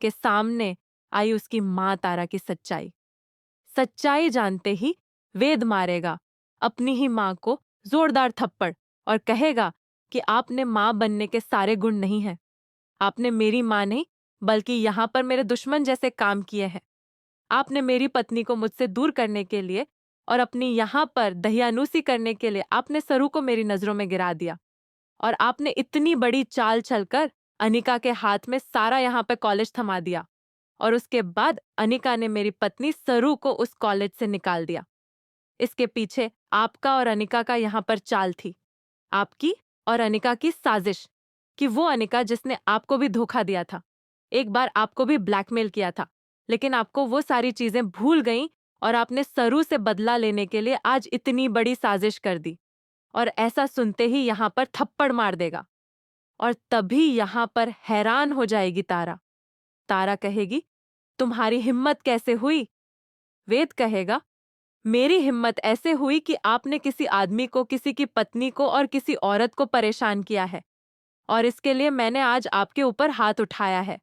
के सामने आई उसकी माँ तारा की सच्चाई। सच्चाई जानते ही वेद मारेगा अपनी ही माँ को जोरदार थप्पड़ और कहेगा कि आपने माँ बनने के सारे गुण नहीं हैं। आपने मेरी माँ नहीं बल्कि यहाँ पर मेरे दुश्मन जैसे काम किए हैं। आपने मेरी पत्नी को मुझसे दूर करने के लिए और अपनी यहाँ पर दहियानूसी करने के लिए आपने सरू को मेरी नजरों में गिरा दिया। और आपने इतनी बड़ी चाल चलकर अनिका के हाथ में सारा यहाँ पे कॉलेज थमा दिया। और उसके बाद अनिका ने मेरी पत्नी सरू को उस कॉलेज से निकाल दिया। इसके पीछे आपका और अनिका का यहाँ पर चाल थी। आपकी और अनिका की साजिश कि वो अनिका जिसने आपको भी धोखा दिया था, एक बार आपको भी ब्लैकमेल किया था, लेकिन आपको वो सारी चीजें भूल गईं और आपने सरू से बदला लेने के लिए आज इतनी बड़ी साजिश कर दी। और ऐसा सुनते ही यहाँ पर थप्पड़ मार देगा। और तभी यहाँ पर हैरान हो जाएगी तारा। तारा कहेगी, तुम्हारी हिम्मत कैसे हुई? वेद कहेगा, मेरी हिम्मत ऐसे हुई कि आपने किसी आदमी को, किसी की पत्नी को और किसी औरत को परेशान किया है और इसके लिए मैंने आज आपके ऊपर हाथ उठाया है।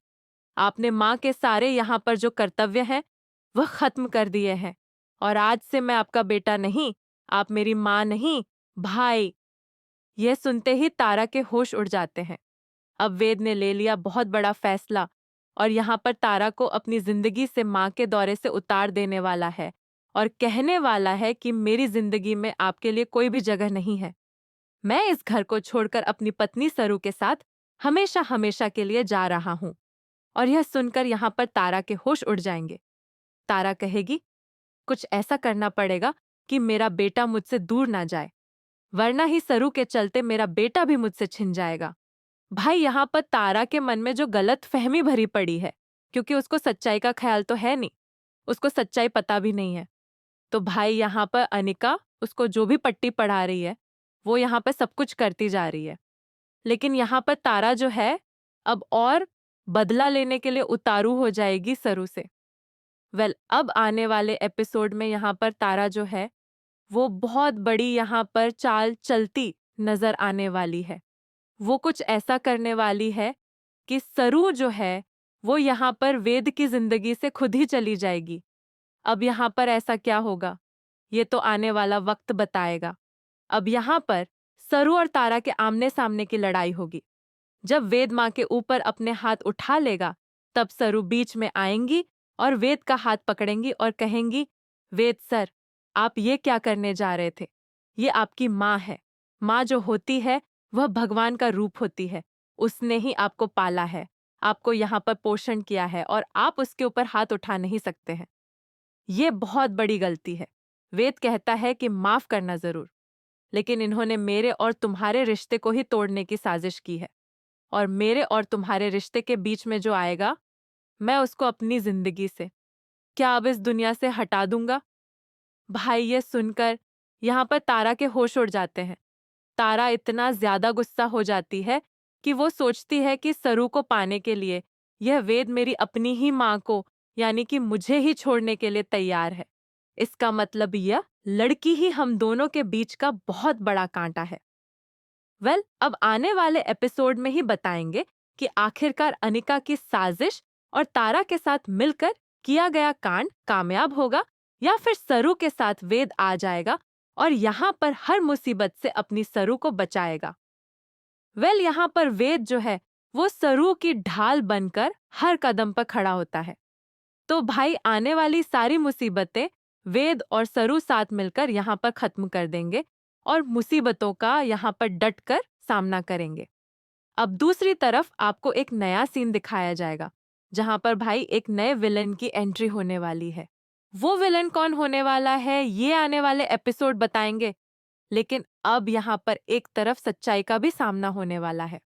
आपने माँ के सारे यहाँ पर जो कर्तव्य हैं वह खत्म कर दिए हैं और आज से मैं आपका बेटा नहीं, आप मेरी माँ नहीं, भाई। यह सुनते ही तारा के होश उड़ जाते हैं। अब वेद ने ले लिया बहुत बड़ा फैसला और यहाँ पर तारा को अपनी जिंदगी से माँ के दौरे से उतार देने वाला है और कहने वाला है कि मेरी जिंदगी में आपके लिए कोई भी जगह नहीं है। मैं इस घर को छोड़कर अपनी पत्नी सरू के साथ हमेशा हमेशा के लिए जा रहा हूँ। और यह सुनकर यहाँ पर तारा के होश उड़ जाएंगे। तारा कहेगी, कुछ ऐसा करना पड़ेगा कि मेरा बेटा मुझसे दूर ना जाए, वरना ही सरू के चलते मेरा बेटा भी मुझसे छिन जाएगा। भाई यहाँ पर तारा के मन में जो गलत फहमी भरी पड़ी है, क्योंकि उसको सच्चाई का ख्याल तो है नहीं, उसको सच्चाई पता भी नहीं है। तो भाई यहाँ पर अनिका उसको जो भी पट्टी पढ़ा रही है वो यहाँ पर सब कुछ करती जा रही है। लेकिन यहाँ पर तारा जो है अब और बदला लेने के लिए उतारू हो जाएगी सरू से। अब आने वाले एपिसोड में यहाँ पर तारा जो है वो बहुत बड़ी यहाँ पर चाल चलती नजर आने वाली है। वो कुछ ऐसा करने वाली है कि सरू जो है वो यहाँ पर वेद की जिंदगी से खुद ही चली जाएगी। अब यहाँ पर ऐसा क्या होगा ये तो आने वाला वक्त बताएगा। अब यहाँ पर सरू और तारा के आमने सामने की लड़ाई होगी। जब वेद माँ के ऊपर अपने हाथ उठा लेगा तब सरू बीच में आएंगी और वेद का हाथ पकड़ेंगी और कहेंगी, वेद सर, आप ये क्या करने जा रहे थे? ये आपकी माँ है। माँ जो होती है वह भगवान का रूप होती है। उसने ही आपको पाला है, आपको यहाँ पर पोषण किया है और आप उसके ऊपर हाथ उठा नहीं सकते हैं। ये बहुत बड़ी गलती है। वेद कहता है कि माफ करना जरूर, लेकिन इन्होंने मेरे और तुम्हारे रिश्ते को ही तोड़ने की साजिश की है। और मेरे और तुम्हारे रिश्ते के बीच में जो आएगा, मैं उसको अपनी जिंदगी से, क्या अब इस दुनिया से हटा दूंगा। भाई ये सुनकर यहाँ पर तारा के होश उड़ जाते हैं। तारा इतना ज्यादा गुस्सा हो जाती है कि वो सोचती है कि सरू को पाने के लिए यह वेद मेरी अपनी ही माँ को यानी कि मुझे ही छोड़ने के लिए तैयार है। इसका मतलब यह लड़की ही हम दोनों के बीच का बहुत बड़ा कांटा है। अब आने वाले एपिसोड में ही बताएंगे कि आखिरकार अनिका की साजिश और तारा के साथ मिलकर किया गया कांड कामयाब होगा या फिर सरू के साथ वेद आ जाएगा और यहाँ पर हर मुसीबत से अपनी सरू को बचाएगा। यहाँ पर वेद जो है वो सरू की ढाल बनकर हर कदम पर खड़ा होता है। तो भाई आने वाली सारी मुसीबतें वेद और सरू साथ मिलकर यहाँ पर खत्म कर देंगे और मुसीबतों का यहाँ पर डट कर सामना करेंगे। अब दूसरी तरफ आपको एक नया सीन दिखाया जाएगा जहाँ पर भाई एक नए विलन की एंट्री होने वाली है। वो विलन कौन होने वाला है ये आने वाले एपिसोड बताएंगे। लेकिन अब यहाँ पर एक तरफ सच्चाई का भी सामना होने वाला है।